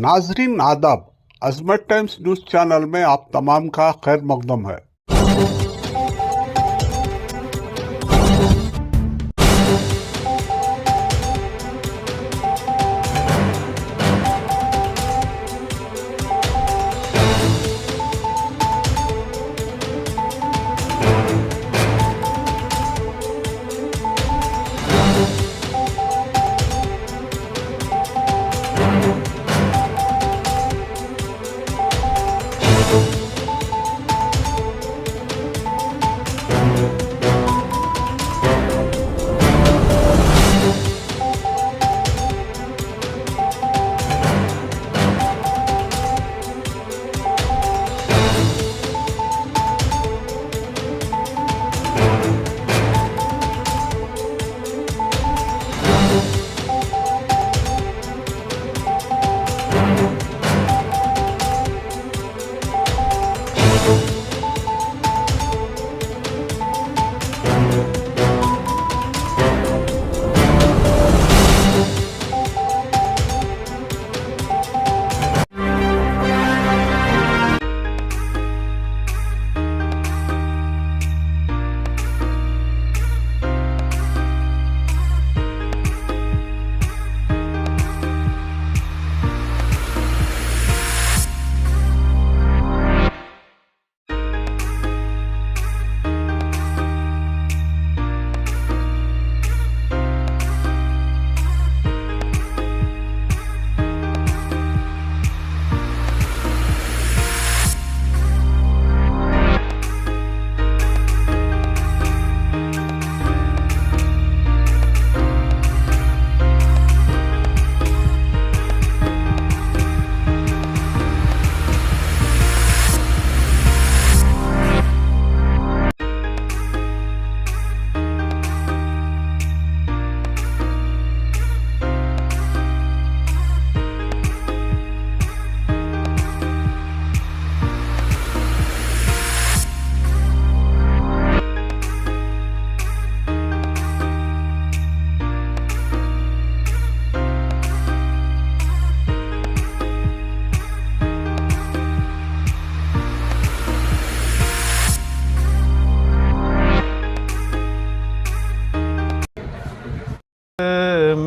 नाजरीन आदाब, अजमत times news channel में आप तमाम का खैर मकदम है।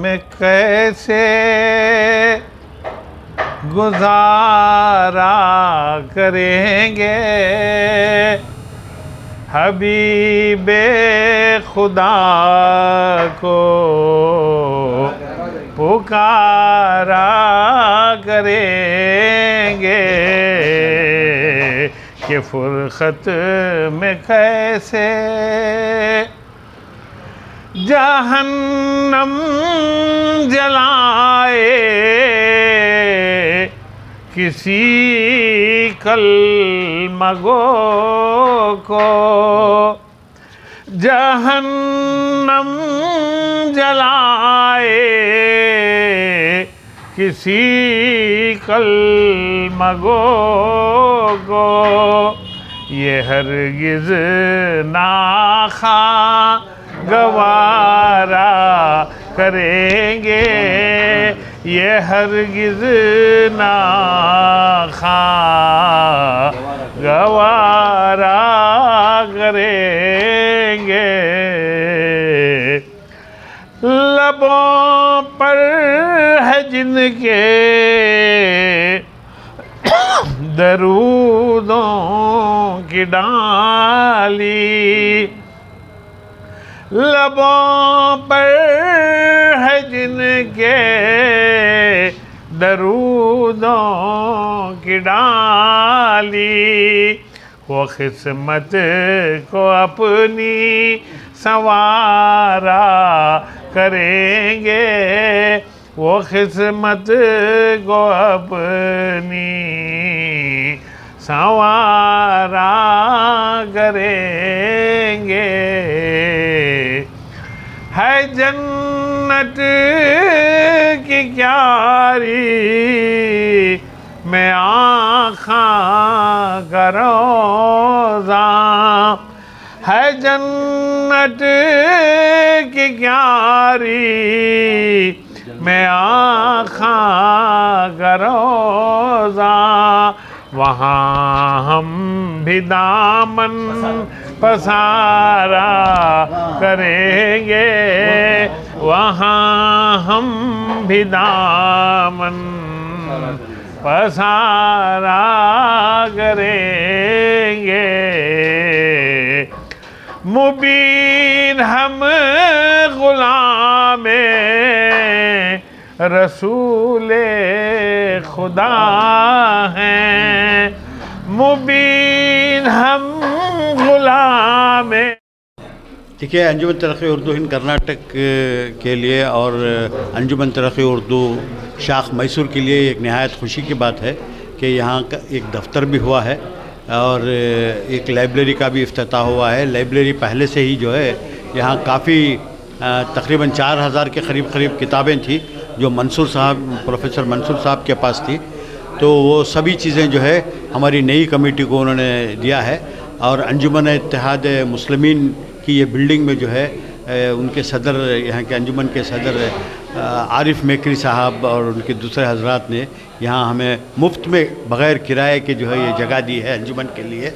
میں کیسے گزارا کریں گے حبیب خدا کو پکارا کریں گے کہ فرقت میں کیسے جہنم جلائے کسی کلمہ گو کو جہنم جلائے کسی کلمہ گو کو یہ ہرگز ناخواہ گوارا کریں گے یہ ہرگز ناخواہ گوارا کریں گے لبوں پر ہے جن کے درودوں کی ڈالی لبوں پر ہے جن کے درودوں کی ڈالی وہ قسمت کو اپنی سنوارا کریں گے وہ قسمت کو اپنی سنوارا کریں گے ہے جنت کی کیاری میں آنکھاں کا روزہ ہے جنت کی کیاری میں آنکھاں کا روزہ وہاں ہم بھی دامن پسارا کریں گے، وہاں ہم بھی دامن پسارا کریں گے۔ مبین ہم غلام رسول خدا ہیں، مبین ہم غلام۔ دیکھیے، انجمن ترقی اردو ہند کرناٹک کے لیے اور انجمن ترقی اردو شاخ میسور کے لیے ایک نہایت خوشی کی بات ہے کہ یہاں کا ایک دفتر بھی ہوا ہے اور ایک لائبریری کا بھی افتتاح ہوا ہے۔ لائبریری پہلے سے ہی جو ہے یہاں کافی تقریباً 4000 کے قریب کتابیں تھیں جو پروفیسر منصور صاحب کے پاس تھی، تو وہ سبھی چیزیں جو ہے ہماری نئی کمیٹی کو انہوں نے دیا ہے۔ اور انجمن اتحاد مسلمین کی یہ بلڈنگ میں جو ہے ان کے صدر، یہاں کے انجمن کے صدر عارف میکری صاحب اور ان کے دوسرے حضرات نے یہاں ہمیں مفت میں بغیر کرائے کے جو ہے یہ جگہ دی ہے انجمن کے لیے،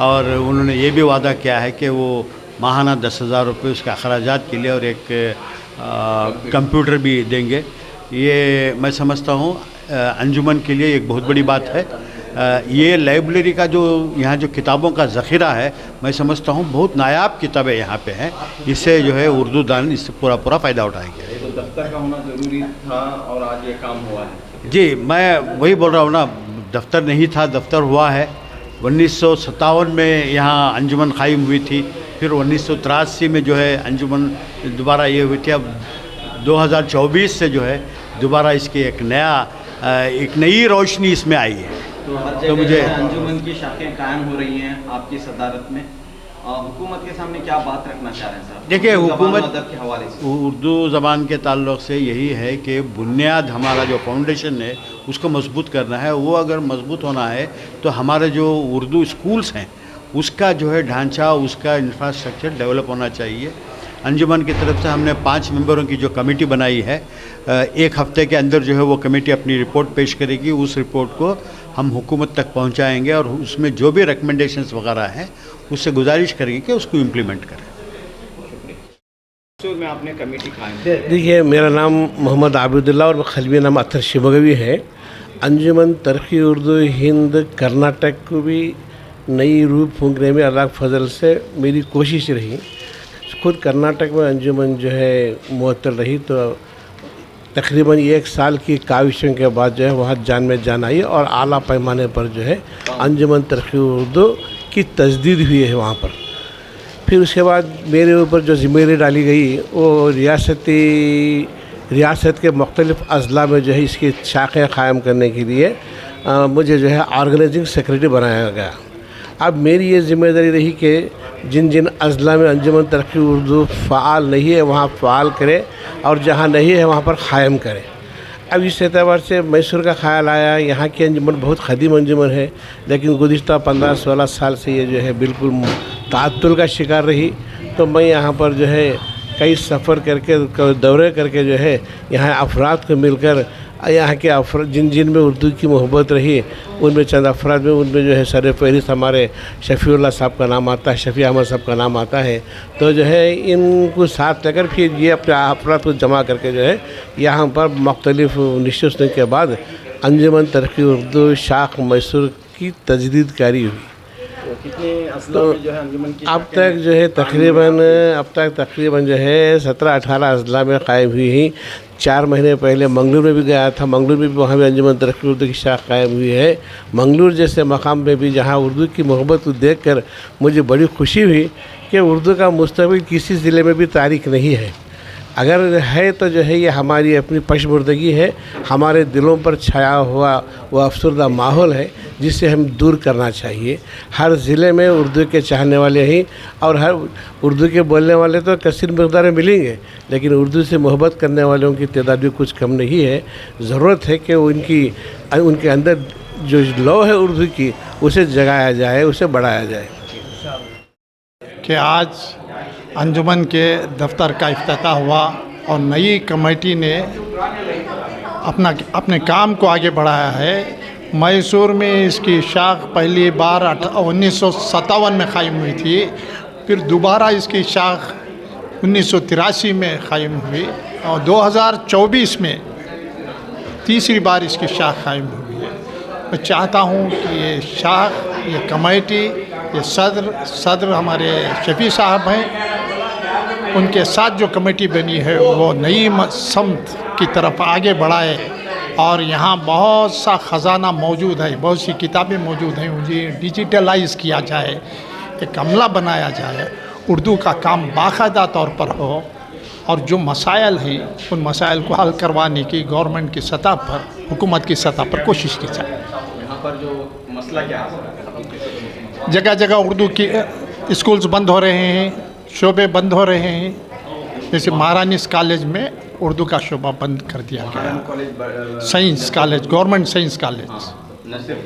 اور انہوں نے یہ بھی وعدہ کیا ہے کہ وہ ماہانہ 10,000 روپے اس کے اخراجات کے لیے اور ایک کمپیوٹر بھی دیں گے۔ یہ میں سمجھتا ہوں انجمن کے لیے ایک بہت بڑی بات ہے۔ یہ لائبریری کا جو یہاں جو کتابوں کا ذخیرہ ہے، میں سمجھتا ہوں بہت نایاب کتابیں یہاں پہ ہیں، اس سے جو ہے اردو دان اس سے پورا فائدہ اٹھائیں گے۔ تو دفتر کا ہونا ضروری تھا اور آج یہ کام ہوا ہے۔ جی، میں وہی بول رہا ہوں نا، دفتر نہیں تھا، دفتر ہوا ہے۔ 1957 میں یہاں انجمن قائم ہوئی تھی، پھر 1983 میں جو ہے انجمن دوبارہ یہ ہوئی تھی۔ اب 2024 سے جو ہے دوبارہ اس کی ایک نئی روشنی اس میں آئی ہے۔ تو ہر جگہ انجمن کی شاخیں قائم ہو رہی ہیں آپ کی صدارت میں، حکومت کے سامنے کیا بات رکھنا چاہ رہے ہیں صاحب؟ دیکھیے، حکومت ادب کے حوالے سے اردو زبان کے تعلق سے یہی ہے کہ بنیاد ہمارا جو فاؤنڈیشن ہے اس کو مضبوط کرنا ہے۔ وہ اگر مضبوط ہونا ہے تو ہمارے جو اردو اسکولس ہیں اس کا جو ہے ڈھانچہ، اس کا انفراسٹرکچر ڈیولپ ہونا چاہیے۔ انجمن کی طرف سے ہم نے 5 ممبروں کی جو کمیٹی بنائی ہے، ایک ہفتے کے اندر جو ہے وہ کمیٹی اپنی رپورٹ پیش کرے گی۔ اس رپورٹ کو ہم حکومت تک پہنچائیں گے اور اس میں جو بھی ریکمنڈیشنز وغیرہ ہیں اس سے گزارش کریں گے کہ اس کو امپلیمنٹ کریں۔ میں آپ نے کمیٹی قائم دیکھیے، میرا نام محمد عابد اللہ اور خلوی نام اطہر شمگوی ہے۔ انجمن ترقی اردو ہند کرناٹک کو بھی نئی روح پھونکنے میں اللہ کے فضل سے میری کوشش رہی۔ خود کرناٹک میں انجمن جو ہے معطل رہی تو تقریباً 1 سال کی کاوشوں کے بعد جو ہے وہاں جان میں جان آئی اور اعلیٰ پیمانے پر جو ہے انجمن ترقی اردو کی تجدید ہوئی ہے وہاں پر۔ پھر اس کے بعد میرے اوپر جو ذمہ داری ڈالی گئی وہ ریاست کے مختلف اضلاع میں جو ہے اس کی شاخیں قائم کرنے کے لیے مجھے جو ہے آرگنائزنگ سیکریٹری بنایا گیا۔ اب میری یہ ذمہ داری رہی کہ جن اضلاع میں انجمن ترقی اردو فعال نہیں ہے وہاں فعال کرے اور جہاں نہیں ہے وہاں پر قائم کرے۔ اب اس اعتبار سے میسور کا خیال آیا، یہاں کی انجمن بہت قدیم انجمن ہے لیکن گزشتہ 15-16 سال سے یہ جو ہے بالکل تعطل کا شکار رہی، تو میں یہاں پر جو ہے کئی سفر کر کے دورے کر کے جو ہے یہاں افراد کو مل کر یہاں کے افراد جن میں اردو کی محبت رہی ان میں چند افراد میں ان میں جو ہے سر فہرست ہمارے شفیع اللہ صاحب کا نام آتا ہے، شفیع احمد صاحب کا نام آتا ہے، تو جو ہے ان کو ساتھ لے کر پھر یہ اپنے افراد کو جمع کر کے جو ہے یہاں پر مختلف نشستوں کے بعد انجمن ترقی اردو شاخ میسور کی تجدید کاری ہوئی۔ کتنے اضلاع میں جو ہے انجمن کی اب تک جو ہے تقریباً جو ہے 17-18 اضلاع میں قائم ہوئی ہیں۔ 4 مہینے پہلے منگلور میں بھی گیا تھا، منگلور میں بھی وہاں بھی انجمن ترقی اردو کی شاخ قائم ہوئی ہے۔ منگلور جیسے مقام میں بھی جہاں اردو کی محبت کو دیکھ کر مجھے بڑی خوشی ہوئی کہ اردو کا مستقبل کسی ضلع میں بھی تاریک نہیں ہے، اگر ہے تو جو ہے یہ ہماری اپنی پشمردگی ہے، ہمارے دلوں پر چھایا ہوا وہ افسردہ ماحول ہے جس سے ہم دور کرنا چاہیے۔ ہر ضلع میں اردو کے چاہنے والے ہیں اور ہر اردو کے بولنے والے تو کثیر مقدار میں ملیں گے، لیکن اردو سے محبت کرنے والوں کی تعداد بھی کچھ کم نہیں ہے۔ ضرورت ہے کہ ان کے اندر جو لو ہے اردو کی اسے جگایا جائے، اسے بڑھایا جائے۔ کہ آج انجمن کے دفتر کا افتتاح ہوا اور نئی کمیٹی نے اپنے کام کو آگے بڑھایا ہے۔ मैसूर में इसकी शाख पहली बार 1957 में क़ायम हुई थी, फिर दोबारा इसकी शाख 1983 में क़ायम हुई और 2024 में तीसरी बार इसकी शाख क़ायम हुई है। मैं चाहता हूँ कि ये शाख, ये कमेटी, ये सदर हमारे शफी साहब हैं, उनके साथ जो कमेटी बनी है वो नई समत की तरफ आगे बढ़ाए और यहाँ बहुत सा ख़जाना मौजूद है, बहुत सी किताबें मौजूद हैं, उन्हें डिजिटलाइज़ किया जाए, एक अमला बनाया जाए, उर्दू का काम बाकायदा तौर पर हो और जो मसाइल हैं उन मसाइल को हल करवाने की गवर्नमेंट की सतह पर, हुकूमत की सतह पर कोशिश की जाए। यहाँ पर जो मसला क्या है? जगह जगह उर्दू की स्कूल्स बंद हो रहे हैं, शोबे बंद हो रहे हैं। जैसे महारानीस कॉलेज में उर्दू का शोबा बंद कर दिया गया। College science college, government science college, न सिर्फ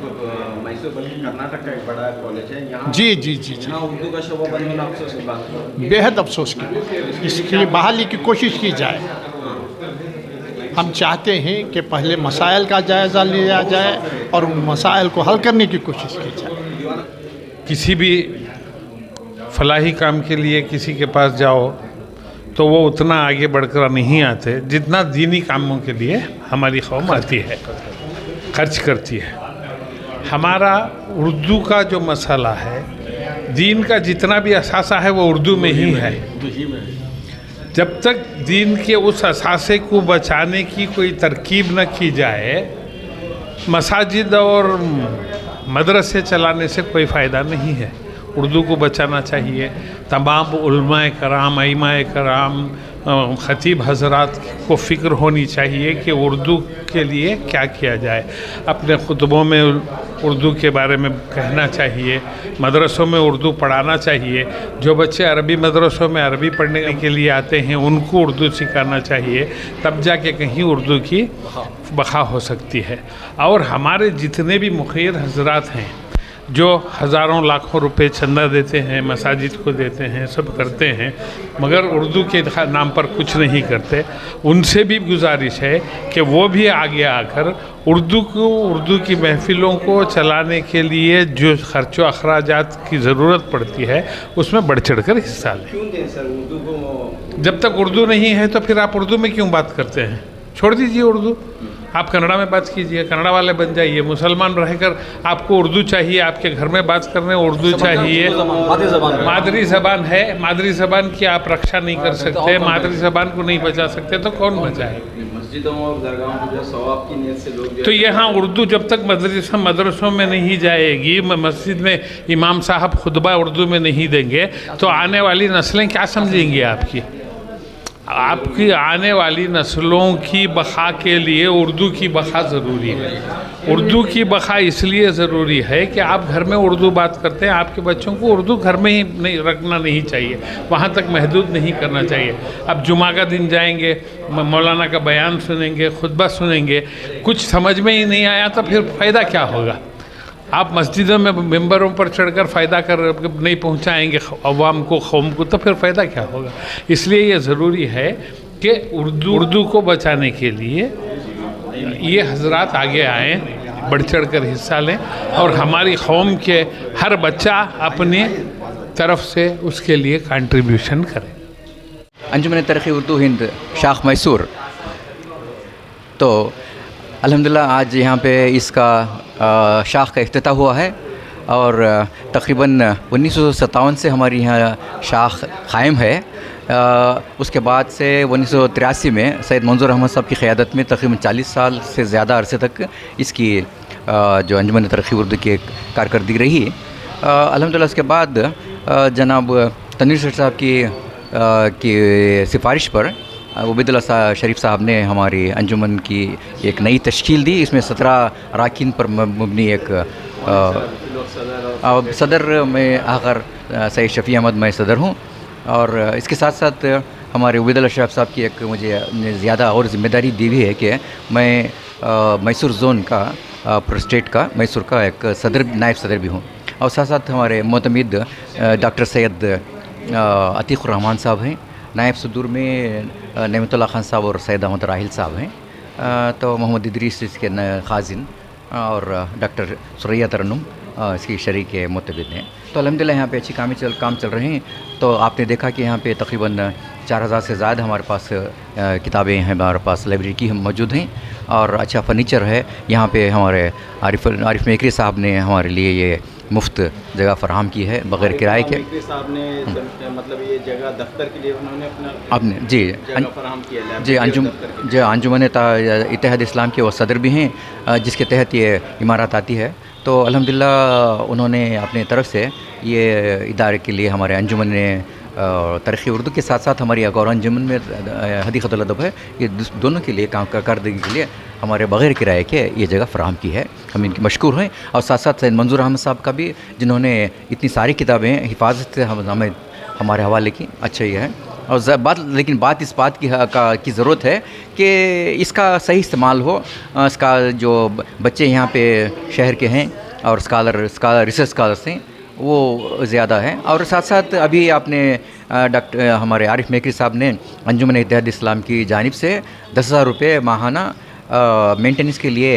मैसूर बल्कि कर्नाटक का एक बड़ा कॉलेज है यहाँ। जी जी जी जी, यहाँ उर्दू का शोबा बंद होना अफसोस की बात है। बेहद अफसोस की, इसकी बहाली की कोशिश की जाए। हम चाहते हैं कि पहले मसाइल का जायज़ा लिया जाए और उन मसाइल को हल करने की कोशिश की जाए। किसी भी फलाही काम के लिए किसी के पास जाओ तो वो उतना आगे बढ़कर नहीं आते जितना दीनी कामों के लिए हमारी कौम आती है, खर्च करती है। हमारा उर्दू का जो मसला है, दीन का जितना भी असासा है वो उर्दू में ही है। जब तक दीन के उस असासे को बचाने की कोई तरकीब न की जाए, मसाजिद और मदरसे चलाने से कोई फ़ायदा नहीं है। उर्दू को बचाना चाहिए। तमाम उलमाए कराम, आइमाए कराम, ख़तीब हज़रात को फ़िक्र होनी चाहिए कि उर्दू के लिए क्या किया जाए। अपने खुतबों में उर्दू के बारे में कहना चाहिए, मदरसों में उर्दू पढ़ाना चाहिए। जो बच्चे अरबी मदरसों में अरबी पढ़ने के लिए आते हैं उनको उर्दू सिखाना चाहिए, तब जाके कहीं उर्दू की बक़ा हो सकती है। और हमारे जितने भी मुखिर हज़रात हैं जो हज़ारों लाखों रुपए चंदा देते हैं, मसाजिद को देते हैं, सब करते हैं, मगर उर्दू के नाम पर कुछ नहीं करते, उनसे भी गुजारिश है कि वो भी आगे आकर उर्दू की महफ़िलों को चलाने के लिए जो खर्चो अखराजात की ज़रूरत पड़ती है उसमें बढ़ चढ़ कर हिस्सा लें। क्यों दें सर उर्दू को? जब तक उर्दू नहीं है तो फिर आप उर्दू में क्यों बात करते हैं? छोड़ दीजिए उर्दू, आप कन्नड़ा में बात कीजिए, कन्नड़ा वाले बन जाइए। मुसलमान रहकर आपको उर्दू चाहिए, आपके घर में बात करने उर्दू चाहिए। मादरी ज़बान है, मादरी ज़बान की आप रक्षा नहीं कर सकते, मादरी ज़बान को नहीं बचा सकते तो कौन बचाए? मस्जिदों और दरगाहों में जो सवाब की नीयत से लोग तो यहाँ उर्दू जब तक मदरसों में नहीं जाएगी, मस्जिद में इमाम साहब खुतबा उर्दू में नहीं देंगे तो आने वाली नस्लें क्या समझेंगी आपकी? आपकी आने वाली नस्लों की बक़ा के लिए उर्दू की बक़ा ज़रूरी है। उर्दू की बक़ा इसलिए ज़रूरी है कि आप घर में उर्दू बात करते हैं, आपके बच्चों को उर्दू घर में ही नहीं रखना नहीं चाहिए, वहाँ तक महदूद नहीं करना चाहिए। अब जुमा का दिन जाएंगे, मौलाना का बयान सुनेंगे, खुतबा सुनेंगे, कुछ समझ में ही नहीं आया तो फिर फ़ायदा क्या होगा? आप मस्जिदों में मिंबरों पर चढ़कर फ़ायदा कर नहीं पहुंचाएंगे अवाम को, कौम को, तो फिर फ़ायदा क्या होगा? इसलिए ये ज़रूरी है कि उर्दू को बचाने के लिए ये हजरात आगे आएँ, बढ़ चढ़ कर हिस्सा लें और हमारी कौम के हर बच्चा अपनी तरफ से उसके लिए कंट्रीब्यूशन करे। अंजुमन तरक़ी उर्दू हिंद शाख मैसूर, तो अल्हम्दुलिल्लाह आज यहाँ पे इसका शाख का इफ्तिताह हुआ है और तकरीबन 1957 से हमारी यहाँ शाख क़ायम है। उसके बाद से 1983 में सैयद मंजूर अहमद साहब की क़यादत में तकरीबन 40 साल से ज़्यादा अरसे तक इसकी जो अंजुमन तरक़ी उर्दू की कारकर्दगी रही। अल्हम्दुलिल्लाह उसके बाद जनाब तनवीर सेठ साहब की सिफारिश पर उबैदुल्लाह शरीफ साहब ने हमारी अंजुमन की एक नई तश्कील दी। इसमें 17 अरकान पर मबनी एक सदर में आखिर सैयद शफ़ी अहमद मैं सदर हूँ और इसके साथ साथ हमारे उबैदुल्लाह शरीफ साहब की एक मुझे ज़्यादा और ज़िम्मेदारी दी हुई है कि मैं मैसूर ज़ोन का स्टेट का मैसूर का एक सदर, नायब सदर भी हूँ और साथ साथ हमारे मोतमिद डॉक्टर सैयद अतीक़ुर रहमान साहब हैं। नायब सदूर में नेमतुल्लाह खान साहब और सैयद अहमद राहिल साहब हैं। तो मोहम्मद इदरीस इसके खाजिन اور ڈاکٹر سریا ترنم इसकी शरीक के मुतबिद हैं। तो अल्हम्दुलिल्लाह यहाँ पे अच्छी काम चल रहे हैं। तो आपने देखा कि यहाँ पे तकरीबन 4000 से ज़्यादा हमारे पास किताबें हैं, हमारे पास लाइब्रेरी की हम मौजूद हैं और अच्छा फर्नीचर है। यहाँ पे हमारे आरिफ मेकरी साहब ने हमारे लिए ये मुफ्त जगह फराहम की है बग़ैर किराए के। मेकरी साहब ने मतलब ये जगह दफ्तर के लिए उन्होंने आपने जी जगह फराहम किया है जी अंजुमन इत्तेहाद इस्लाम के वो सदर भी हैं जिसके तहत ये इमारत आती है। तो अल्हम्दुलिल्लाह उन्होंने अपने तरफ से ये इदारे के लिए हमारे अंजुमन ने तरक्की उर्दू के साथ साथ हमारी एक और अंजुमन में हदीक़तुल अदब है, ये दोनों के लिए काम करने के लिए हमारे बग़ैर किराए के ये जगह फ़राहम की है। हम इनकी मशकूर हैं। और साथ साथ सैयद मंजूर अहमद साहब का भी, जिन्होंने इतनी सारी किताबें हिफाजत से हमें हमारे हवाले की। अच्छा ही है। और लेकिन बात इस बात की ज़रूरत है कि इसका सही इस्तेमाल हो। इसका जो बच्चे यहाँ पे शहर के हैं और रिसर्च स्कॉलर्स हैं वो ज़्यादा है। और साथ साथ अभी आपने डॉक्टर हमारे आरिफ मेकरी साहब ने अंजुमन इत्तेहाद इस्लाम की जानिब से 10,000 रुपये माहाना मेंटेनेंस के लिए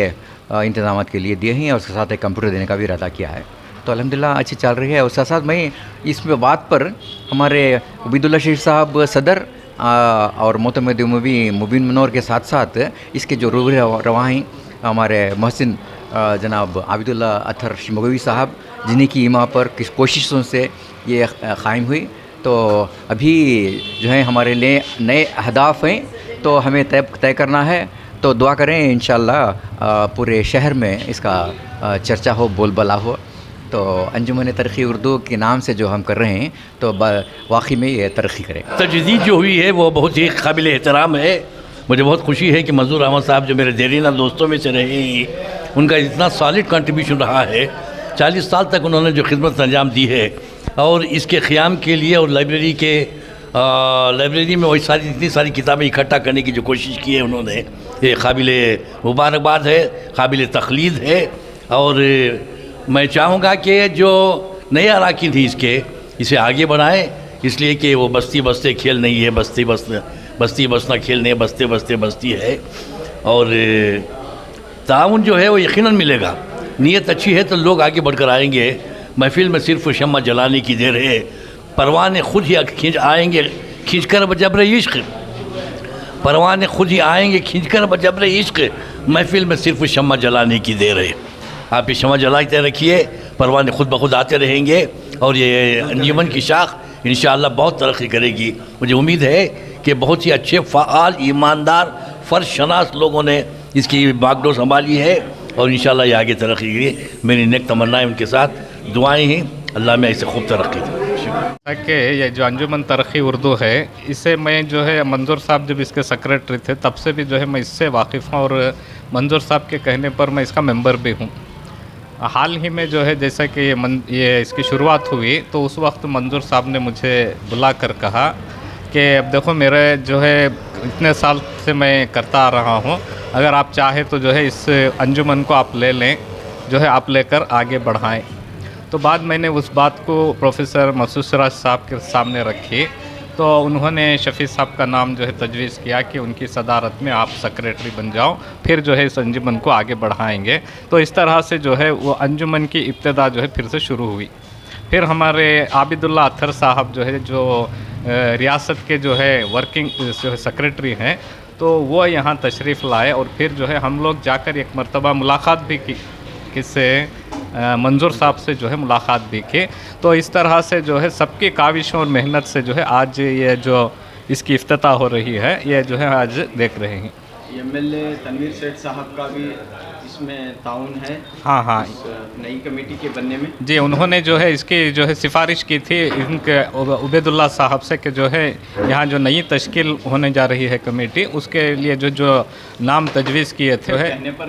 इंतज़ाम के लिए दिए हैं और उसके साथ एक कंप्यूटर देने का भी इरादा किया है। तो अल्हम्दुलिल्लाह अच्छी चल रही है। और साथ साथ मैं इस बात पर हमारे उबैदुल्ला शरीफ साहब सदर और मोतमद मुबीन मनोर के साथ साथ इसके जो रूबी रवा हैं हमारे महसिन जनाब आबिदुल्ला अथर शिमगवी साहब, जिन्हीं की इमा पर किस कोशिशों से ये क़ायम हुई। तो अभी जो है हमारे लिए नए अहदाफ़ हैं, तो हमें तय करना है। तो दुआ करें इंशाअल्लाह पूरे शहर में इसका चर्चा हो, बोलबाला हो। तो अंजुमन तरक्की उर्दू के नाम से जो हम कर रहे हैं तो वाकई में ये तरक्की करें। तजदीद जो हुई है वो बहुत ही काबिल एहतराम है। मुझे बहुत खुशी है कि मंजूर अहमद साहब जो मेरे देरीना दोस्तों में से रहे हैं, उनका इतना सॉलिड कंट्रीब्यूशन रहा है। 40 साल तक उन्होंने जो खिदमत अंजाम दी है और इसके क़याम के लिए और लाइब्रेरी में वही इतनी सारी किताबें इकट्ठा करने की जो कोशिश की है उन्होंने, ये काबिल मुबारकबाद है, काबिल तक़लीद है। और मैं चाहूँगा कि जो नए अराकीन थी इसे आगे बढ़ाएं, इसलिए कि वो बस्ती बसते खेल नहीं है, बस्ती बसना खेल नहीं है, बस्ते बसते बस्ती है। और ताउन जो है वो यकीनन मिलेगा। नीयत अच्छी है तो लोग आगे बढ़कर आएंगे। महफिल में सिर्फ शम्मा जलाने की देर है, परवाने खुद ही आएंगे खींचकर बजबर इश्क, परवाने खुद ही आएंगे खींचकर बजबर इश्क, महफिल में सिर्फ शम्मा जलाने की देर है। आप ये शम्मा जलाते रखिए, परवाने खुद ब खुद आते रहेंगे और ये अंजुमन की शाख इंशाअल्लाह बहुत तरक्की करेगी। मुझे उम्मीद है कि बहुत ही अच्छे फ़ाल, ईमानदार, फ़र्ज शनास लोगों ने इसकी बागडोर संभाली है और इंशाअल्लाह ये आगे तरक्की करेगी। मेरी नेक तमन्नाएं उनके साथ, दुआएं हैं, अल्लाह में ऐसे खूब तरक्की दे। कि ये जो अंजुमन तरक्की उर्दू है, इसे मैं जो है मंजूर साहब जब इसके सेक्रेटरी थे तब से भी जो है मैं इससे वाकिफ़ हूँ और मंजूर साहब के कहने पर मैं इसका मेंबर भी हूँ। हाल ही में जो है जैसा कि ये इसकी शुरुआत हुई तो उस वक्त मंजूर साहब ने मुझे बुला कर कहा कि अब देखो मेरे जो है इतने साल से मैं करता आ रहा हूँ, अगर आप चाहें तो जो है इस अंजुमन को आप ले लें, जो है आप लेकर आगे बढ़ाएं। तो बाद मैंने उस बात को प्रोफेसर मसूद सिराज साहब के सामने रखी तो उन्होंने शफ़ी साहब का नाम जो है तजवीज़ किया कि उनकी सदारत में आप सेक्रेटरी बन जाओ, फिर जो है इस अंजुमन को आगे बढ़ाएंगे। तो इस तरह से जो है वो अंजुमन की इब्तिदा जो है फिर से शुरू हुई। फिर हमारे आबिदुल्ला अथर साहब जो है जो रियासत के जो है वर्किंग जो है सेक्रेटरी हैं, तो वो यहाँ तशरीफ़ लाए और फिर जो है हम लोग जाकर एक मरतबा मुलाकात भी की, किससे मंजूर साहब से जो है मुलाकात भी की। तो इस तरह से जो है सबकी काविशों और मेहनत से जो है आज ये जो इसकी इफ्तिताह हो रही है ये जो है आज देख रहे हैं। MLA तनवीर सेठ साहब का भी इसमें ताउन है। हाँ नई कमेटी के बनने में जी, उन्होंने जो है इसकी जो है सिफारिश की थी इनके उबैदुल्ला साहब से कि जो है यहाँ जो नई तश्कील होने जा रही है कमेटी, उसके लिए जो नाम तजवीज़ किए थे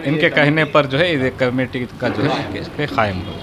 इनके कहने पर जो है ये कमेटी का जो है क़ायम हो।